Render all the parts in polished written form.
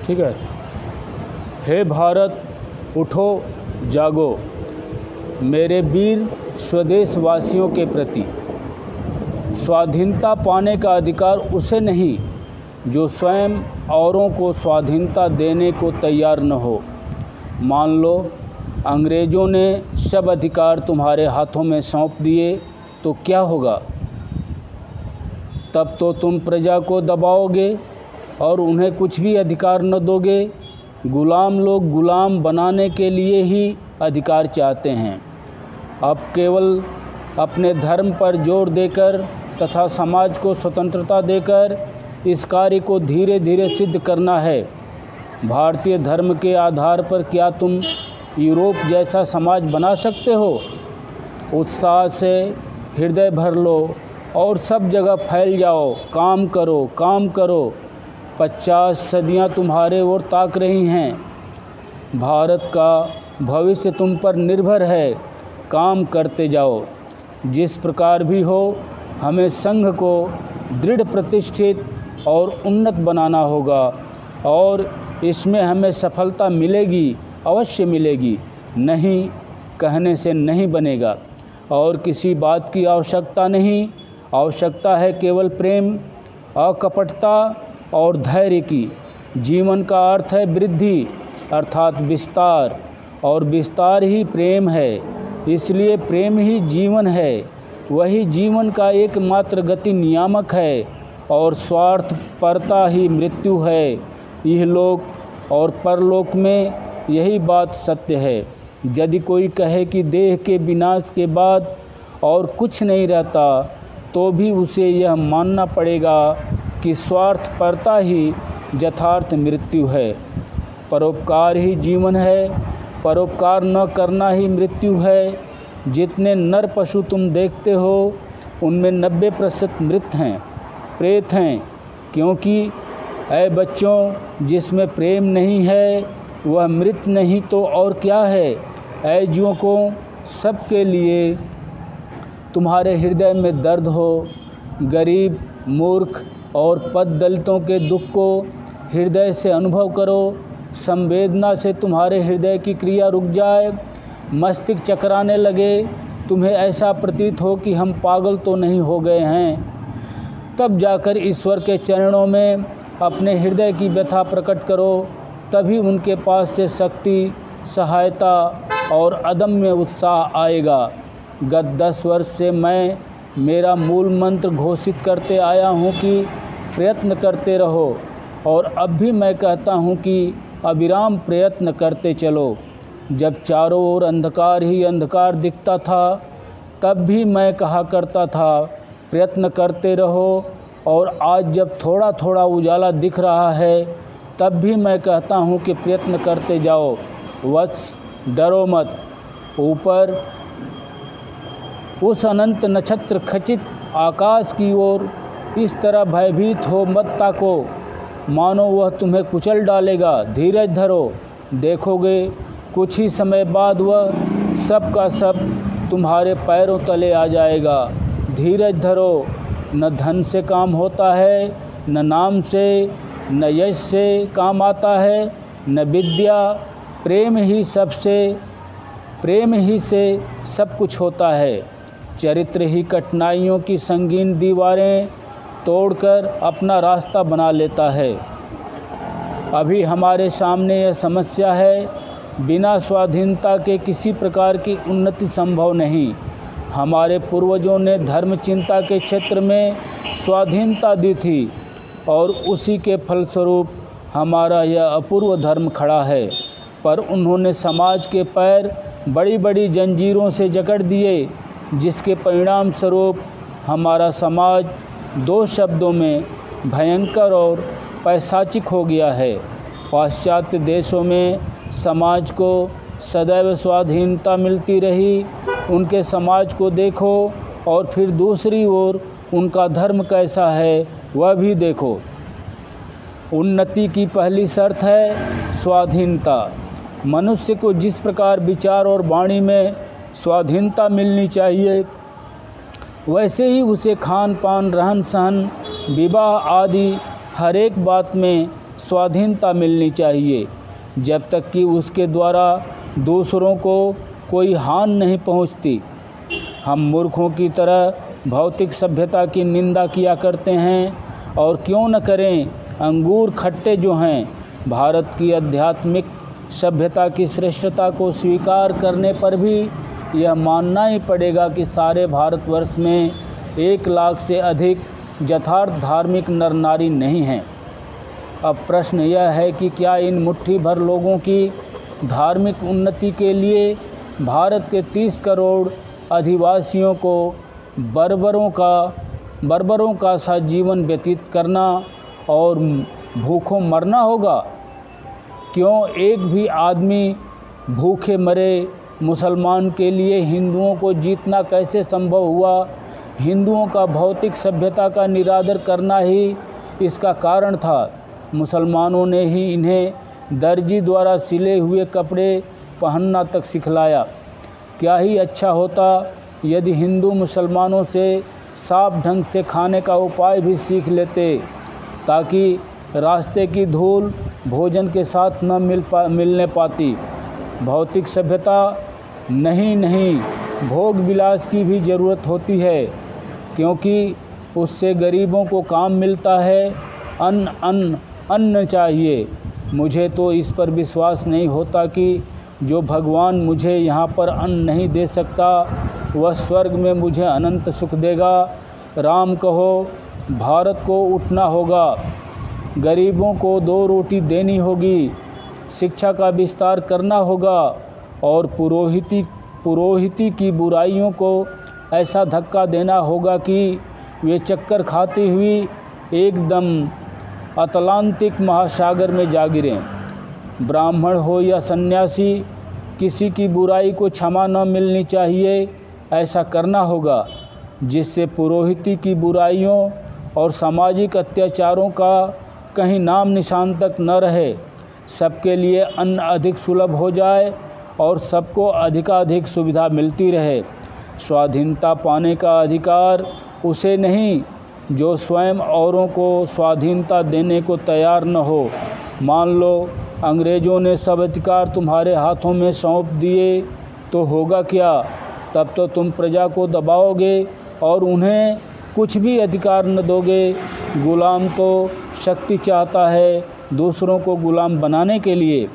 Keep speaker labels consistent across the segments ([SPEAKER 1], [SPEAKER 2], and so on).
[SPEAKER 1] ठीक है। हे भारत, उठो जागो, मेरे वीर स्वदेशवासियों के प्रति। स्वाधीनता पाने का अधिकार उसे नहीं जो स्वयं औरों को स्वाधीनता देने को तैयार न हो। मान लो अंग्रेज़ों ने सब अधिकार तुम्हारे हाथों में सौंप दिए तो क्या होगा? तब तो तुम प्रजा को दबाओगे और उन्हें कुछ भी अधिकार न दोगे। गुलाम लोग गुलाम बनाने के लिए ही अधिकार चाहते हैं। अब केवल अपने धर्म पर जोर देकर तथा समाज को स्वतंत्रता देकर इस कार्य को धीरे धीरे सिद्ध करना है। भारतीय धर्म के आधार पर क्या तुम यूरोप जैसा समाज बना सकते हो? उत्साह से हृदय भर लो और सब जगह फैल जाओ। काम करो, काम करो। 50 सदियाँ तुम्हारे ओर ताक रही हैं। भारत का भविष्य तुम पर निर्भर है। काम करते जाओ। जिस प्रकार भी हो, हमें संघ को दृढ़ प्रतिष्ठित और उन्नत बनाना होगा और इसमें हमें सफलता मिलेगी, अवश्य मिलेगी। नहीं कहने से नहीं बनेगा और किसी बात की आवश्यकता नहीं। आवश्यकता है केवल प्रेम, अकपटता और धैर्य की। जीवन का अर्थ है वृद्धि अर्थात विस्तार, और विस्तार ही प्रेम है। इसलिए प्रेम ही जीवन है। वही जीवन का एकमात्र गति नियामक है और स्वार्थपरता ही मृत्यु है। यह लोक और परलोक में यही बात सत्य है। यदि कोई कहे कि देह के विनाश के बाद और कुछ नहीं रहता, तो भी उसे यह मानना पड़ेगा कि स्वार्थपरता ही यथार्थ मृत्यु है। परोपकार ही जीवन है। परोपकार न करना ही मृत्यु है। जितने नर पशु तुम देखते हो उनमें 90% मृत हैं, प्रेत हैं। क्योंकि ऐ बच्चों, जिसमें प्रेम नहीं है वह मृत नहीं तो और क्या है। ऐ युवकों, सबके लिए तुम्हारे हृदय में दर्द हो। गरीब, मूर्ख और पद दलितों के दुख को हृदय से अनुभव करो। संवेदना से तुम्हारे हृदय की क्रिया रुक जाए, मस्तिष्क चकराने लगे, तुम्हें ऐसा प्रतीत हो कि हम पागल तो नहीं हो गए हैं। तब जाकर ईश्वर के चरणों में अपने हृदय की व्यथा प्रकट करो। तभी उनके पास से शक्ति, सहायता और अदम्य उत्साह आएगा। गत 10 वर्ष से मैं मेरा मूल मंत्र घोषित करते आया हूँ कि प्रयत्न करते रहो, और अब भी मैं कहता हूँ कि अविराम प्रयत्न करते चलो। जब चारों ओर अंधकार ही अंधकार दिखता था, तब भी मैं कहा करता था प्रयत्न करते रहो, और आज जब थोड़ा थोड़ा उजाला दिख रहा है, तब भी मैं कहता हूँ कि प्रयत्न करते जाओ। वत्स, डरो मत। ऊपर उस अनंत नक्षत्र खचित आकाश की ओर इस तरह भयभीत हो मत ताको, मानो वह तुम्हें कुचल डालेगा। धीरज धरो, देखोगे कुछ ही समय बाद वह सब का सब तुम्हारे पैरों तले आ जाएगा। धीरज धरो। न धन से काम होता है, न नाम से, न यश से काम आता है, न विद्या। प्रेम ही से सब कुछ होता है। चरित्र ही कठिनाइयों की संगीन दीवारें तोड़कर अपना रास्ता बना लेता है। अभी हमारे सामने यह समस्या है, बिना स्वाधीनता के किसी प्रकार की उन्नति संभव नहीं। हमारे पूर्वजों ने धर्म चिंता के क्षेत्र में स्वाधीनता दी थी और उसी के फलस्वरूप हमारा यह अपूर्व धर्म खड़ा है। पर उन्होंने समाज के पैर बड़ी बड़ी जंजीरों से जकड़ दिए, जिसके परिणाम स्वरूप हमारा समाज 2 शब्दों में भयंकर और पैशाचिक हो गया है। पाश्चात्य देशों में समाज को सदैव स्वाधीनता मिलती रही। उनके समाज को देखो और फिर दूसरी ओर उनका धर्म कैसा है वह भी देखो। उन्नति की पहली शर्त है स्वाधीनता। मनुष्य को जिस प्रकार विचार और वाणी में स्वाधीनता मिलनी चाहिए, वैसे ही उसे खान पान, रहन सहन, विवाह आदि हर एक बात में स्वाधीनता मिलनी चाहिए, जब तक कि उसके द्वारा दूसरों को कोई हानि नहीं पहुंचती। हम मूर्खों की तरह भौतिक सभ्यता की निंदा किया करते हैं, और क्यों न करें। अंगूर खट्टे जो हैं, भारत की आध्यात्मिक सभ्यता की श्रेष्ठता को स्वीकार करने पर भी यह मानना ही पड़ेगा कि सारे भारतवर्ष में 1 लाख से अधिक यथार्थ धार्मिक नर नारी नहीं हैं। अब प्रश्न यह है कि क्या इन मुट्ठी भर लोगों की धार्मिक उन्नति के लिए भारत के 30 करोड़ अधिवासियों को बर्बरों का सा जीवन व्यतीत करना और भूखों मरना होगा? क्यों एक भी आदमी भूखे मरे? मुसलमान के लिए हिंदुओं को जीतना कैसे संभव हुआ? हिंदुओं का भौतिक सभ्यता का निरादर करना ही इसका कारण था। मुसलमानों ने ही इन्हें दर्जी द्वारा सिले हुए कपड़े पहनना तक सिखलाया। क्या ही अच्छा होता यदि हिंदू मुसलमानों से साफ ढंग से खाने का उपाय भी सीख लेते, ताकि रास्ते की धूल भोजन के साथ न मिलने पाती। भौतिक सभ्यता नहीं, भोग विलास की भी ज़रूरत होती है, क्योंकि उससे गरीबों को काम मिलता है। अन्न चाहिए। मुझे तो इस पर विश्वास नहीं होता कि जो भगवान मुझे यहाँ पर अन्न नहीं दे सकता, वह स्वर्ग में मुझे अनंत सुख देगा। राम कहो, भारत को उठना होगा, गरीबों को 2 रोटी देनी होगी, शिक्षा का विस्तार करना होगा, और पुरोहिती की बुराइयों को ऐसा धक्का देना होगा कि वे चक्कर खाती हुई एकदम अतलांतिक महासागर में जा गिरें। ब्राह्मण हो या सन्यासी, किसी की बुराई को क्षमा न मिलनी चाहिए। ऐसा करना होगा जिससे पुरोहिती की बुराइयों और सामाजिक अत्याचारों का कहीं नाम निशान तक न रहे। सबके लिए अन्न अधिक सुलभ हो जाए और सबको अधिकाधिक सुविधा मिलती रहे। स्वाधीनता पाने का अधिकार उसे नहीं जो स्वयं औरों को स्वाधीनता देने को तैयार न हो। मान लो अंग्रेज़ों ने सब अधिकार तुम्हारे हाथों में सौंप दिए तो होगा क्या? तब तो तुम प्रजा को दबाओगे और उन्हें कुछ भी अधिकार न दोगे। गुलाम तो शक्ति चाहता है दूसरों को गुलाम बनाने के लिए।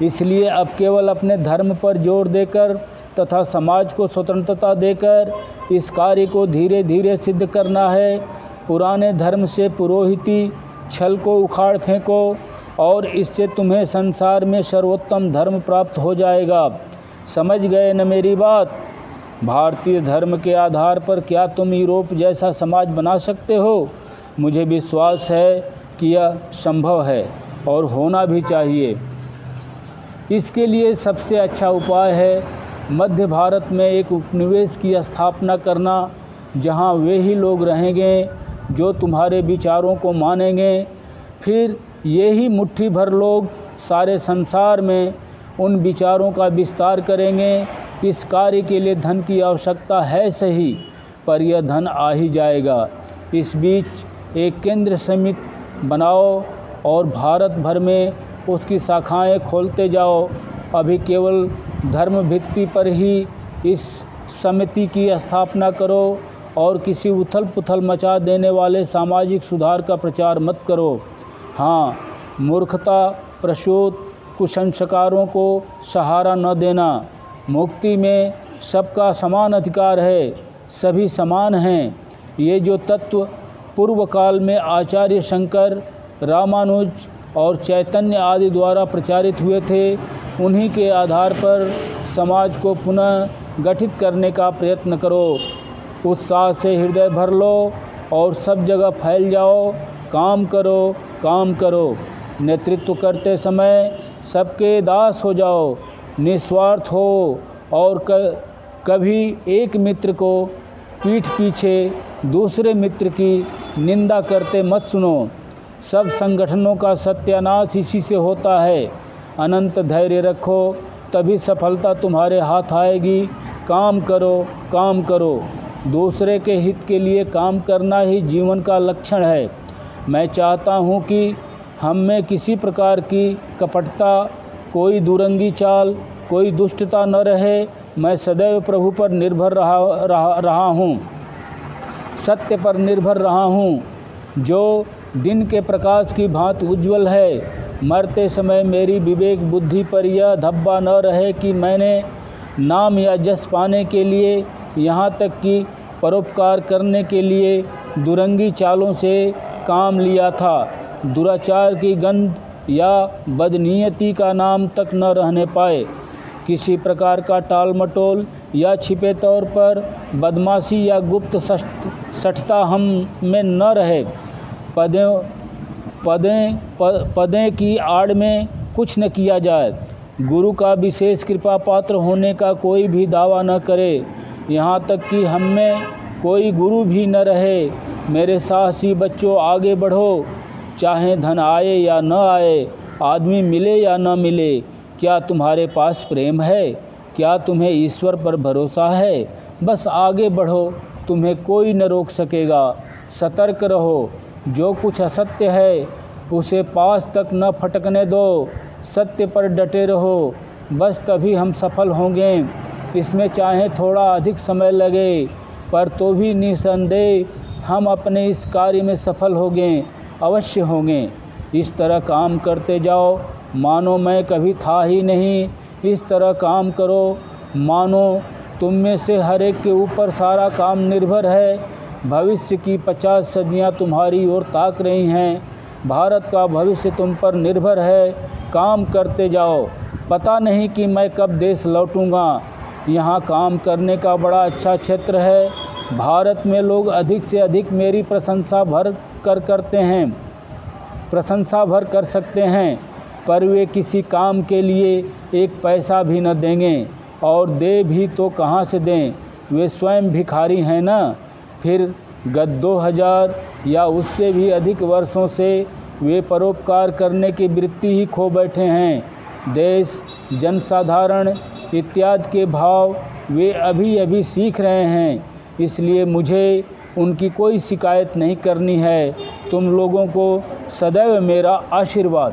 [SPEAKER 1] इसलिए अब केवल अपने धर्म पर जोर देकर तथा समाज को स्वतंत्रता देकर इस कार्य को धीरे धीरे सिद्ध करना है। पुराने धर्म से पुरोहिती छल को उखाड़ फेंको और इससे तुम्हें संसार में सर्वोत्तम धर्म प्राप्त हो जाएगा। समझ गए न मेरी बात? भारतीय धर्म के आधार पर क्या तुम यूरोप जैसा समाज बना सकते हो? मुझे विश्वास है कि यह संभव है और होना भी चाहिए। इसके लिए सबसे अच्छा उपाय है मध्य भारत में एक उपनिवेश की स्थापना करना, जहां वे ही लोग रहेंगे जो तुम्हारे विचारों को मानेंगे। फिर ये ही मुट्ठी भर लोग सारे संसार में उन विचारों का विस्तार करेंगे। इस कार्य के लिए धन की आवश्यकता है सही, पर यह धन आ ही जाएगा। इस बीच एक केंद्र समिति बनाओ और भारत भर में उसकी शाखाएं खोलते जाओ। अभी केवल धर्म भित्ति पर ही इस समिति की स्थापना करो और किसी उथल पुथल मचा देने वाले सामाजिक सुधार का प्रचार मत करो। हाँ, मूर्खता प्रसूत कुसंस्कारों को सहारा न देना। मुक्ति में सबका समान अधिकार है, सभी समान हैं। ये जो तत्व पूर्व काल में आचार्य शंकर, रामानुज और चैतन्य आदि द्वारा प्रचारित हुए थे, उन्हीं के आधार पर समाज को पुनः गठित करने का प्रयत्न करो। उत्साह से हृदय भर लो और सब जगह फैल जाओ। काम करो। नेतृत्व करते समय सबके दास हो जाओ। निस्वार्थ हो और कभी एक मित्र को पीठ पीछे दूसरे मित्र की निंदा करते मत सुनो। सब संगठनों का सत्यानाश इसी से होता है। अनंत धैर्य रखो, तभी सफलता तुम्हारे हाथ आएगी। काम करो। दूसरे के हित के लिए काम करना ही जीवन का लक्षण है। मैं चाहता हूँ कि हम में किसी प्रकार की कपटता, कोई दुरंगी चाल, कोई दुष्टता न रहे। मैं सदैव प्रभु पर निर्भर रहा हूँ, सत्य पर निर्भर रहा हूँ, जो दिन के प्रकाश की भांति उज्ज्वल है। मरते समय मेरी विवेक बुद्धि पर यह धब्बा न रहे कि मैंने नाम या यश पाने के लिए, यहाँ तक कि परोपकार करने के लिए दुरंगी चालों से काम लिया था। दुराचार की गंध या बदनीयती का नाम तक न रहने पाए। किसी प्रकार का टाल मटोल या छिपे तौर पर बदमाशी या गुप्त सठता हम में न रहे। पदें की आड़ में कुछ न किया जाए। गुरु का विशेष कृपा पात्र होने का कोई भी दावा न करे। यहाँ तक कि हम में कोई गुरु भी न रहे। मेरे साहसी बच्चों, आगे बढ़ो, चाहे धन आए या न आए, आदमी मिले या न मिले। क्या तुम्हारे पास प्रेम है? क्या तुम्हें ईश्वर पर भरोसा है? बस आगे बढ़ो, तुम्हें कोई न रोक सकेगा। सतर्क रहो, जो कुछ असत्य है उसे पास तक न फटकने दो। सत्य पर डटे रहो, बस तभी हम सफल होंगे। इसमें चाहे थोड़ा अधिक समय लगे, पर तो भी निसंदेह हम अपने इस कार्य में सफल होंगे, अवश्य होंगे। इस तरह काम करते जाओ, मानो मैं कभी था ही नहीं। इस तरह काम करो, मानो तुम में से हर एक के ऊपर सारा काम निर्भर है। भविष्य की 50 सदियाँ तुम्हारी ओर ताक रही हैं। भारत का भविष्य तुम पर निर्भर है। काम करते जाओ। पता नहीं कि मैं कब देश लौटूंगा। यहाँ काम करने का बड़ा अच्छा क्षेत्र है। भारत में लोग अधिक से अधिक मेरी प्रशंसा भर कर सकते हैं, पर वे किसी काम के लिए एक पैसा भी न देंगे, और दे भी तो कहाँ से दें? वे स्वयं भिखारी हैं ना। फिर गत 2000 या उससे भी अधिक वर्षों से वे परोपकार करने की वृत्ति ही खो बैठे हैं। देश, जनसाधारण इत्यादि के भाव वे अभी अभी सीख रहे हैं। इसलिए मुझे उनकी कोई शिकायत नहीं करनी है। तुम लोगों को सदैव मेरा आशीर्वाद।